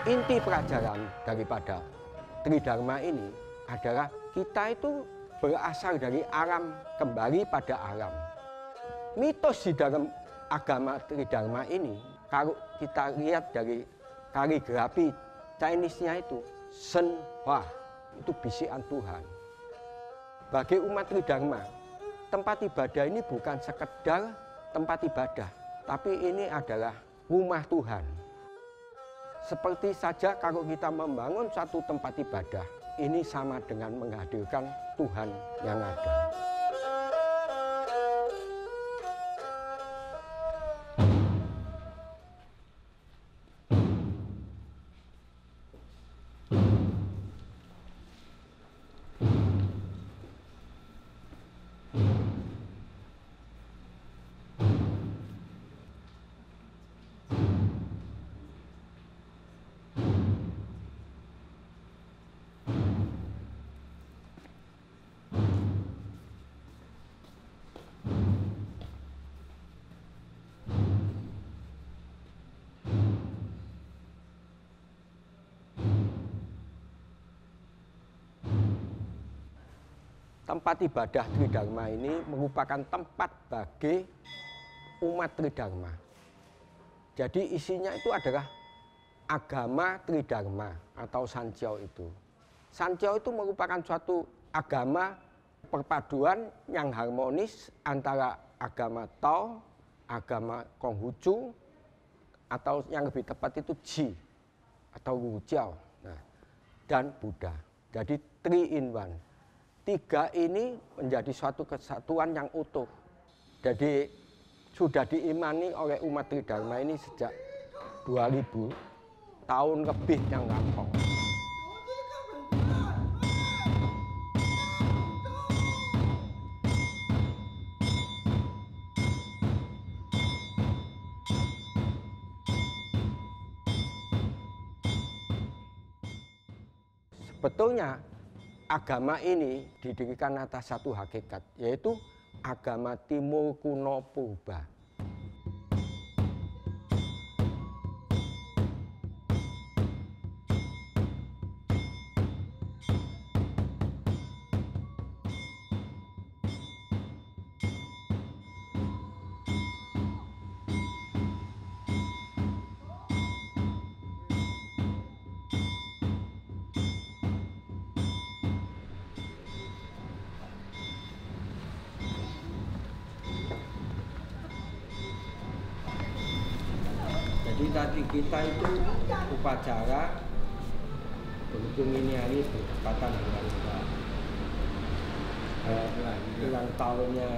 Inti pelajaran daripada Tridharma ini adalah kita itu berasal dari alam, kembali pada alam. Mitos di dalam agama Tridharma ini, kalau kita lihat dari kaligrafi Chinese-nya itu, Shen Hua, itu bisikan Tuhan. Bagi umat Tridharma, tempat ibadah ini bukan sekedar tempat ibadah, tapi ini adalah rumah Tuhan. Seperti saja kalau kita membangun suatu tempat ibadah, ini sama dengan menghadirkan Tuhan yang ada. Tempat ibadah Tridharma ini merupakan tempat bagi umat Tridharma. Jadi isinya itu adalah agama Tridharma atau Sanjiao itu. Sanjiao itu merupakan suatu agama perpaduan yang harmonis antara agama Tao, agama Konghucu, atau yang lebih tepat itu Ji atau Wujiao, dan Buddha. Jadi 3 in 1. 3 ini menjadi suatu kesatuan yang utuh. Jadi sudah diimani oleh umat Tridharma ini sejak 2000 tahun lebih yang lampau. Sebetulnya agama ini didirikan atas satu hakikat, yaitu agama Timur kuno purba. Jadi tadi kita itu upacara berhubung ini hari bertepatan dengan ulang tahunnya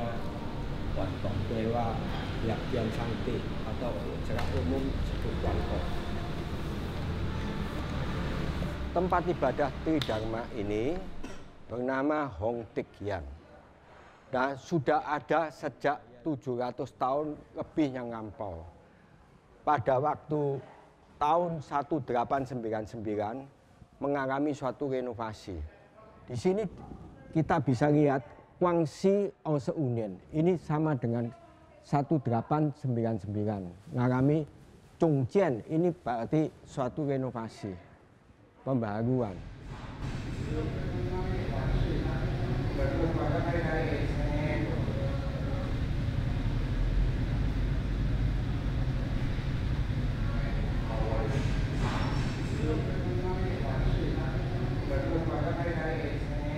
Dewa Yaktian Sangti atau secara umum disebut Wangkok. Tempat ibadah Tridharma ini bernama Hong Tik Yan dan sudah ada sejak 700 tahun lebih yang lampau. Pada waktu tahun 1899 mengalami suatu renovasi. Di sini kita bisa lihat Guangxi Ouse Union. Ini sama dengan 1899. Mengalami Zhongjian, ini berarti suatu renovasi, pembaharuan.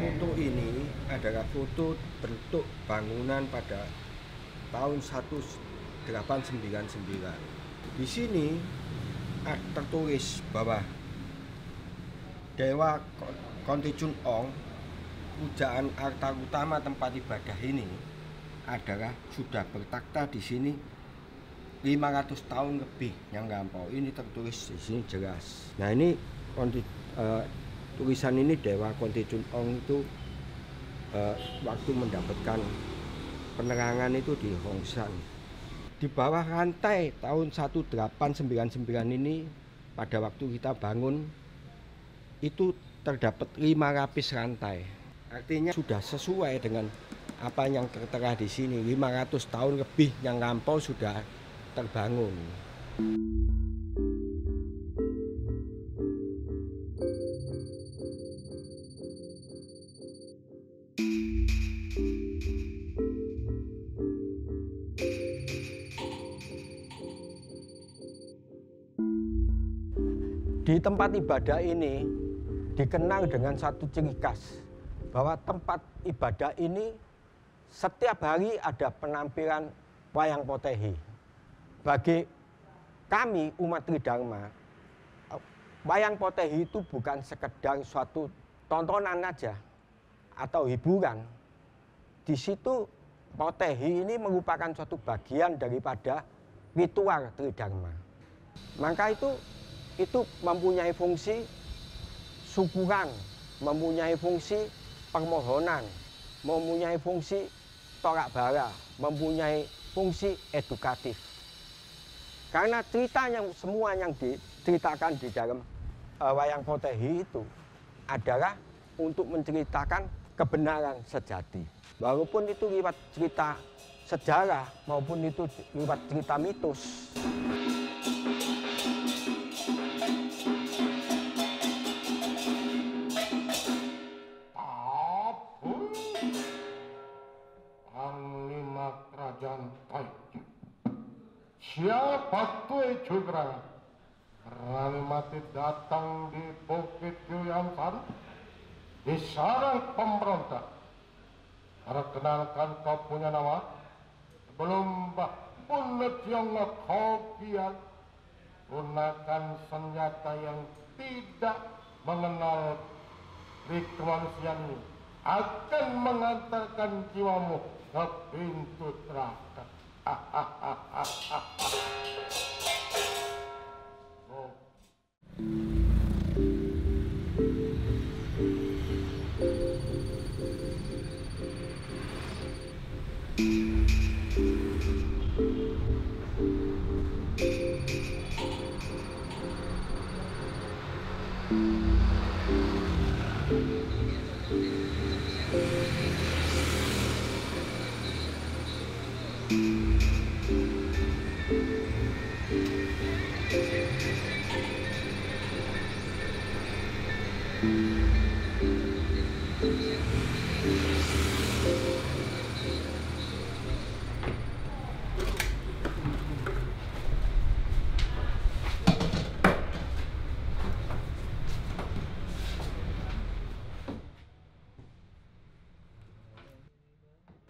Foto ini adalah foto bentuk bangunan pada tahun 1899. Di sini tertulis bahwa Dewa Konti Chun Ong, pujaan altar utama tempat ibadah ini adalah sudah bertakhta di sini 500 tahun lebih yang lampau. Ini tertulis di sini jelas. Nah ini tulisan ini Dewa Konti Chun Ong itu waktu mendapatkan penerangan itu di Hongshan. Di bawah rantai tahun 1899 ini, pada waktu kita bangun itu terdapat 5 lapis rantai. Artinya sudah sesuai dengan apa yang tertera di sini. 500 tahun lebih yang lampau sudah terbangun. Di tempat ibadah ini dikenal dengan satu ciri khas, bahwa tempat ibadah ini setiap hari ada penampilan wayang potehi. Bagi kami umat Tridharma, wayang potehi itu bukan sekedar suatu tontonan aja atau hiburan. Di situ potehi ini merupakan suatu bagian daripada ritual Tridharma. Maka itu mempunyai fungsi syukuran, mempunyai fungsi permohonan, mempunyai fungsi tolak bara, mempunyai fungsi edukatif. Karena semua yang diceritakan di dalam wayang potehi itu adalah untuk menceritakan kebenaran sejati. Walaupun itu lewat cerita sejarah maupun itu lewat cerita mitos. Panglima Kerajaan Taiji, siapa tuh juga berani mati datang di Bukit Yuyansari di sarang pemberontak. Perkenalkan kau punya nama sebelum Punut yang kau kian gunakan senjata yang tidak mengenal kemanusiaan ini akan mengantarkan jiwamu ke pintu neraka. Oh.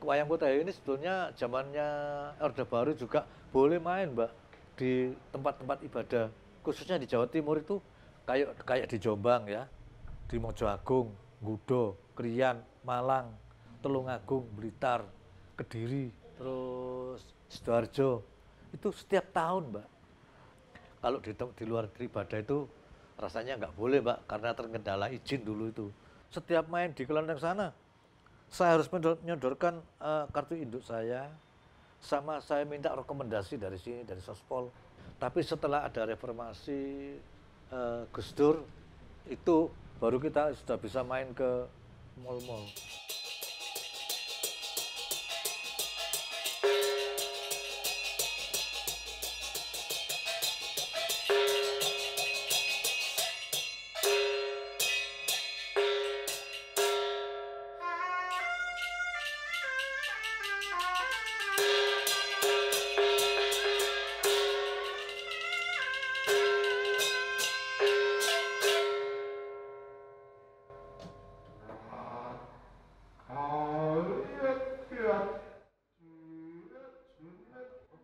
Wayang potehi ini sebetulnya zamannya Orde Baru juga boleh main, Mbak, di tempat-tempat ibadah, khususnya di Jawa Timur itu kayak di Jombang ya, di Mojoagung, Gudo, Krian, Malang, Tulungagung, Blitar, Kediri, terus Sidoarjo, itu setiap tahun, Mbak. Kalau di luar ibadah itu rasanya nggak boleh, Mbak, karena terkendala izin dulu itu. Setiap main di kelenteng sana, saya harus menyodorkan kartu induk saya, sama saya minta rekomendasi dari sini, dari Sospol. Tapi setelah ada reformasi Gus Dur, itu baru kita sudah bisa main ke mal-mal.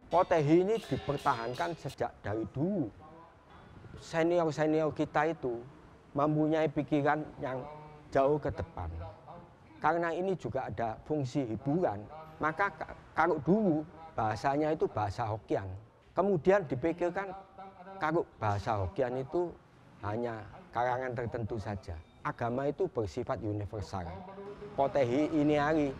Potehi ini dipertahankan sejak dari dulu. Senior-senior kita itu mempunyai pikiran yang jauh ke depan. Karena ini juga ada fungsi hiburan, maka kalau dulu bahasanya itu bahasa Hokkien. Kemudian dipikirkan kalau bahasa Hokkien itu hanya kalangan tertentu saja. Agama itu bersifat universal. Potehi ini hari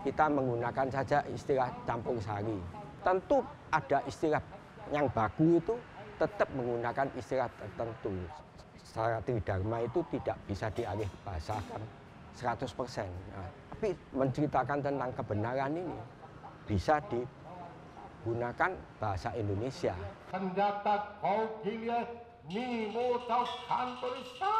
kita menggunakan saja istilah campur sari. Tentu ada istilah yang baku itu tetap menggunakan istilah tertentu. Secara Tridharma itu tidak bisa dialih bahasakan 100%. Nah, tapi menceritakan tentang kebenaran ini bisa digunakan bahasa Indonesia. Senjata kau giliat ni mo tau kantorista.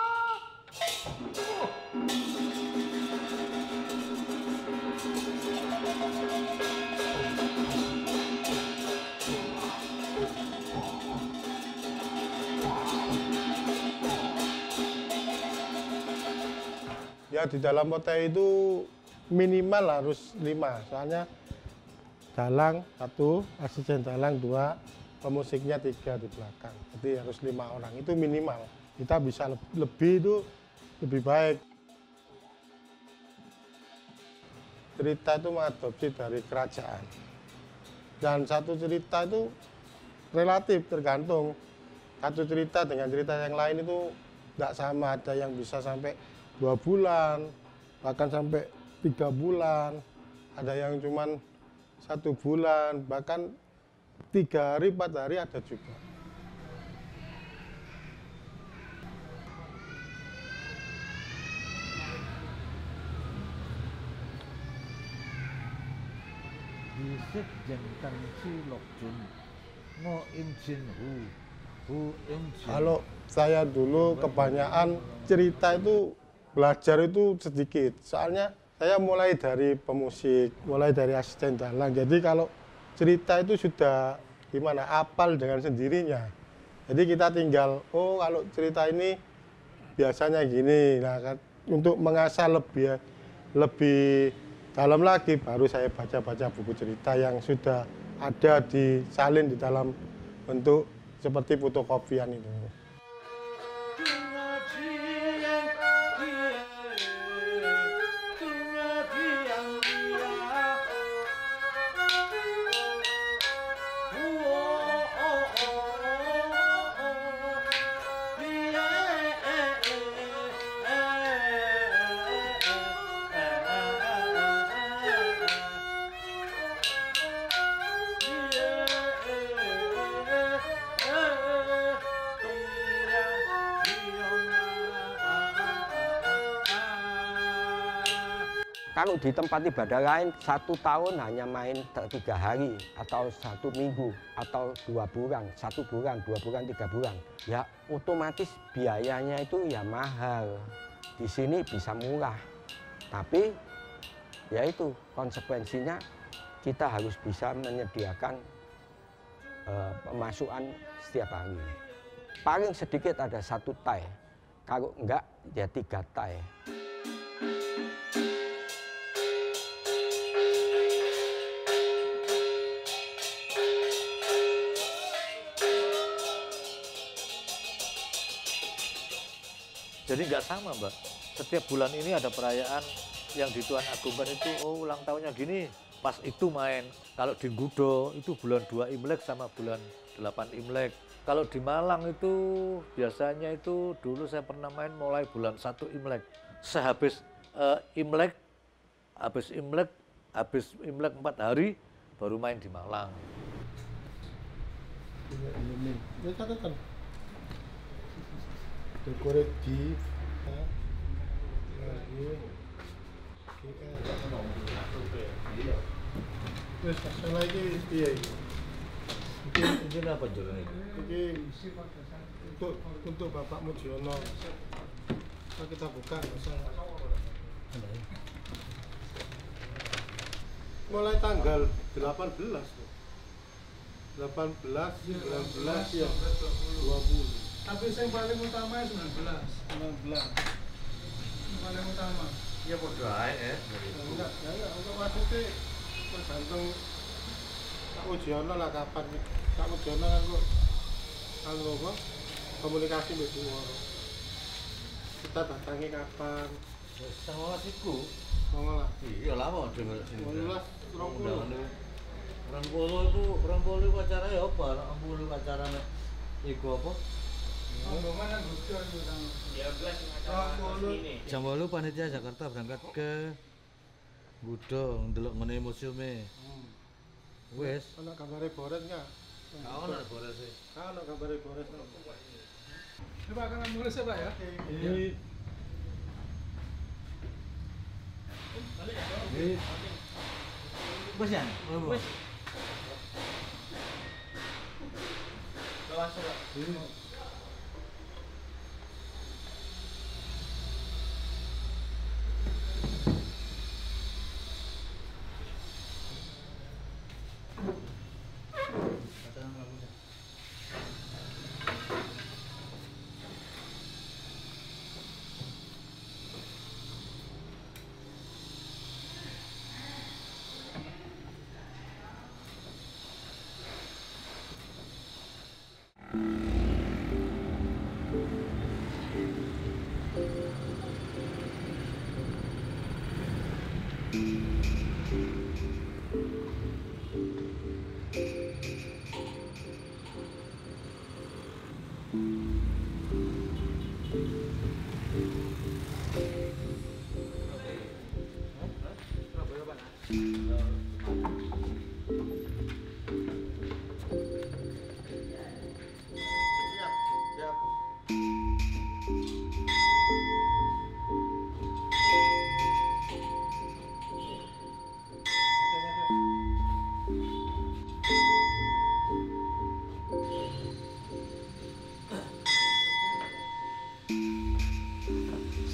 Ya di dalam potehi itu minimal harus 5, soalnya dalang 1, asisten dalang 2, pemusiknya 3 di belakang. Jadi harus 5 orang, itu minimal. Kita bisa lebih itu lebih baik. Cerita itu mengadopsi dari kerajaan. Dan satu cerita itu relatif tergantung. Satu cerita dengan cerita yang lain itu tidak sama. Ada yang bisa sampai 2 bulan, bahkan sampai 3 bulan. Ada yang cuman 1 bulan, bahkan 3 hari, 4 hari ada juga. Bisik jengkang si lokjun ngo imjin hu imjin. Kalau saya dulu kebanyakan cerita itu belajar itu sedikit. Soalnya saya mulai dari pemusik, mulai dari asisten dalang. Jadi kalau cerita itu sudah gimana, apal dengan sendirinya. Jadi kita tinggal, oh kalau cerita ini biasanya gini. Nah, kan, untuk mengasah lebih dalam lagi, baru saya baca-baca buku cerita yang sudah ada disalin di dalam bentuk seperti fotokopian itu. Kalau di tempat ibadah lain 1 tahun hanya main 3 hari atau 1 minggu atau 2 bulan, 1 bulan, 2 bulan, 3 bulan, ya otomatis biayanya itu ya mahal. Di sini bisa murah, tapi ya itu konsekuensinya kita harus bisa menyediakan pemasukan setiap hari. Paling sedikit ada 1 tai, kalau enggak ya 3 tai. Jadi nggak sama, Mbak. Setiap bulan ini ada perayaan yang di Tuan Agungkan itu, oh ulang tahunnya gini, pas itu main. Kalau di Gudo itu bulan 2 Imlek sama bulan 8 Imlek. Kalau di Malang itu biasanya itu dulu saya pernah main mulai bulan 1 Imlek. Sehabis Imlek, habis Imlek 4 hari baru main di Malang. Ini catatan. Dekorasi di terus masalah ini iya Ini apa jalan ini? ini untuk Bapak Mujiono. Kalau kita buka masalah mulai tanggal 18 tuh. 18, 19, ya 20. Tapi yang paling utama 19. Yang paling utama. Ya podo ae Enggak, untuk maksudnya tergantung Kak Mujiono lah kapan. Kak Mujiono kan kok apa? Komunikasi mbek Duwara. Kita datangi kapan? sama iku. Mau lah. Iya lama dengar sini. 18, 20. Orang polo itu acara ya apa? Orang polo acaranya iku apa? Rombongan yang Gudo itu utama. 20. Jam 8 panitia Jakarta berangkat ke Gudo ndelok ngene museume. Wes. Ana gambare Boret enggak? Kau nak boleh sih. Ana gambare Boret. Coba akan mulai siapa ya? Ini Bos ya? Bos.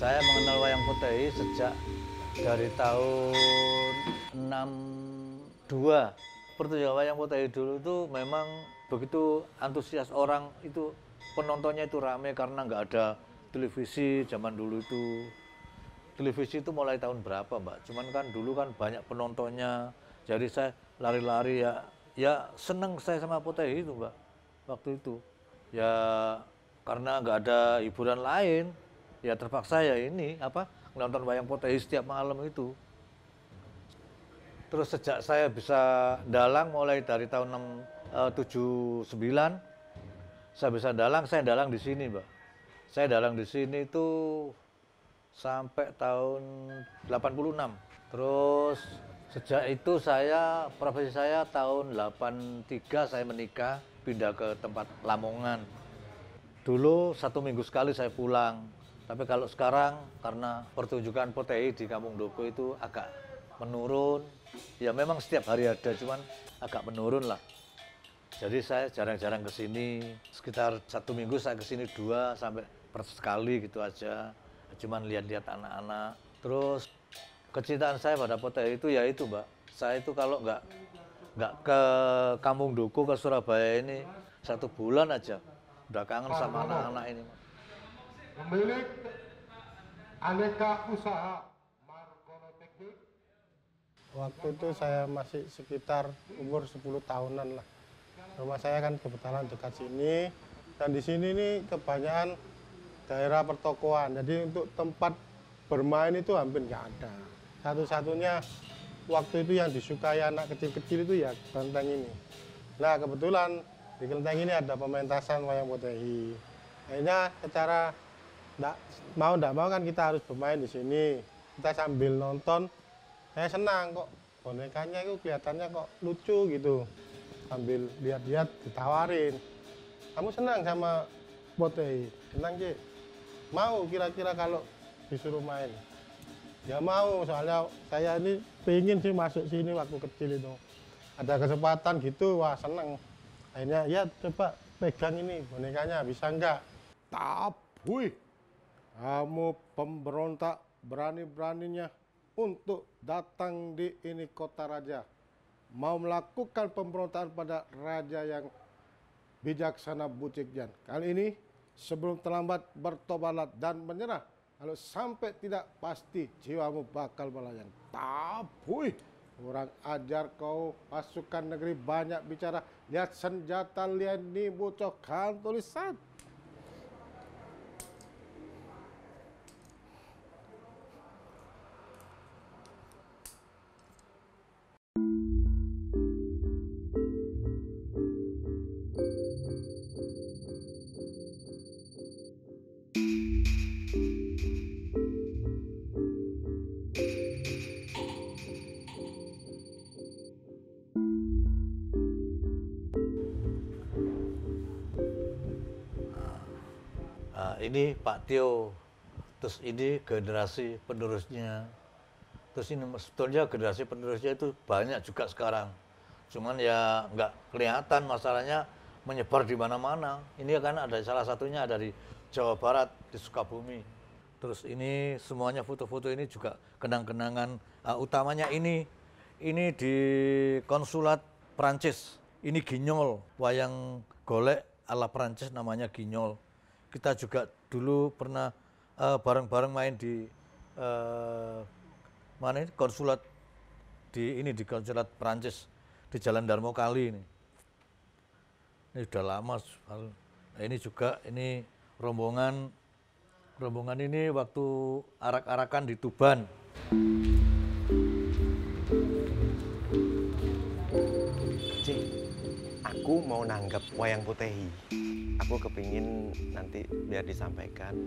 Saya mengenal wayang potehi sejak dari tahun 62. Pertunjukan wayang potehi dulu itu memang begitu antusias orang itu, penontonnya itu rame karena nggak ada televisi zaman dulu itu. Televisi itu mulai tahun berapa, Mbak? Cuman kan dulu kan banyak penontonnya. Jadi saya lari-lari ya seneng saya sama potehi itu, Mbak. Waktu itu. Ya karena nggak ada hiburan lain, ya terpaksa ya ini nonton wayang potehi setiap malam itu. Terus sejak saya bisa dalang mulai dari tahun 79, saya bisa dalang, saya dalang di sini, Mbak. Saya dalang di sini itu sampai tahun 86. Terus sejak itu profesi saya tahun 83 saya menikah, pindah ke tempat Lamongan. Dulu 1 minggu sekali saya pulang. Tapi kalau sekarang karena pertunjukan potehi di Kampung Doko itu agak menurun. Ya memang setiap hari ada, cuman agak menurun lah. Jadi saya jarang-jarang ke sini. Sekitar 1 minggu saya ke sini 2 sampai per sekali gitu aja. Cuman lihat-lihat anak-anak. Terus kecintaan saya pada potehi itu ya itu, Mbak. Saya itu kalau nggak ke Kampung Doko, ke Surabaya ini 1 bulan aja udah kangen sama anak-anak ini. Pemilik Aneka Usaha Margono Teknik. Waktu itu saya masih sekitar umur 10 tahunan lah. Rumah saya kan kebetulan dekat sini, dan di sini nih kebanyakan daerah pertokoan. Jadi untuk tempat bermain itu hampir nggak ada. Satu-satunya waktu itu yang disukai anak kecil-kecil itu ya kelenteng ini. Nah kebetulan di kelenteng ini ada pementasan wayang potehi. Akhirnya secara nggak mau kan kita harus bermain di sini. Kita sambil nonton, saya senang kok bonekanya itu kelihatannya kok lucu gitu. Sambil lihat-lihat ditawarin, kamu senang sama potehi? Senang Cik. Mau kira-kira kalau disuruh main? Ya mau, soalnya saya ini pengen sih masuk sini waktu kecil itu. Ada kesempatan gitu, wah seneng. Akhirnya ya coba pegang ini bonekanya, bisa enggak? Tabuih, kamu pemberontak berani-beraninya untuk datang di ini kota raja. Mau melakukan pemberontakan pada raja yang bijaksana Bucikjan. Kali ini sebelum terlambat bertobatlah dan menyerah. Kalau sampai tidak pasti jiwamu bakal melayang. Tabuih, kurang ajar kau, pasukan negeri banyak bicara. Lihat senjata lian ini bocokan tulisan. Ini Pak Tio, terus ini generasi penerusnya. Terus ini sebetulnya generasi penerusnya itu banyak juga sekarang. Cuman ya nggak kelihatan, masalahnya menyebar di mana-mana. Ini kan ada salah satunya dari Jawa Barat, di Sukabumi. Terus ini semuanya foto-foto ini juga kenang-kenangan, utamanya ini di konsulat Prancis. Ini Guignol, wayang golek ala Prancis namanya Guignol. Kita juga dulu pernah bareng-bareng main di mana ini konsulat di konsulat Prancis di Jalan Darmo Kali ini. Ini sudah lama. Nah, ini juga ini rombongan ini waktu arak-arakan di Tuban. Cik, aku mau nanggap wayang Potehi. Aku kepingin nanti biar disampaikan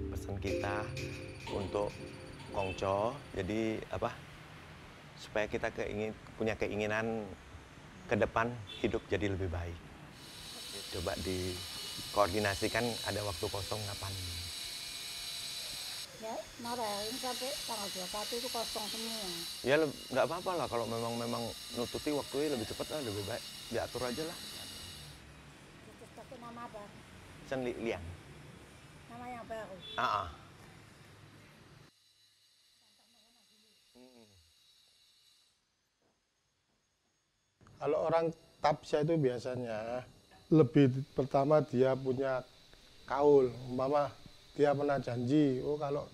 pesan kita untuk Kongco. Jadi apa? Supaya kita punya keinginan ke depan hidup jadi lebih baik. Coba dikoordinasikan ada waktu kosong kapan. Ya, kemarin sampai tanggal 21 itu kosong semua. Ya nggak apa-apa lah kalau memang nututi waktunya lebih cepat lah, lebih baik diatur aja lah. Terus pakai nama apa? Sen Liang. Nama yang baru. Ah. Kalau orang tapsya itu biasanya lebih pertama dia punya kaul, umpama dia pernah janji, oh kalau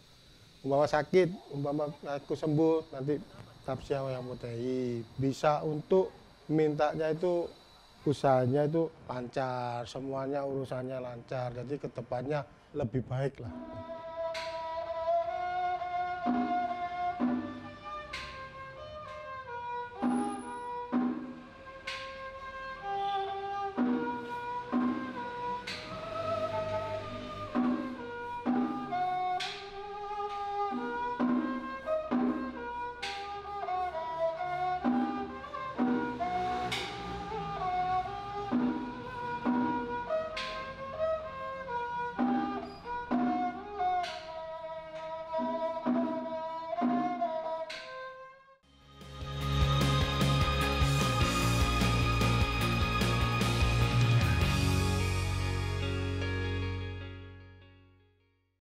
umpama sakit, umpama aku sembuh, nanti tapsya wayang Potehi. Bisa untuk mintanya itu usahanya itu lancar, semuanya urusannya lancar, jadi kedepannya lebih baik lah.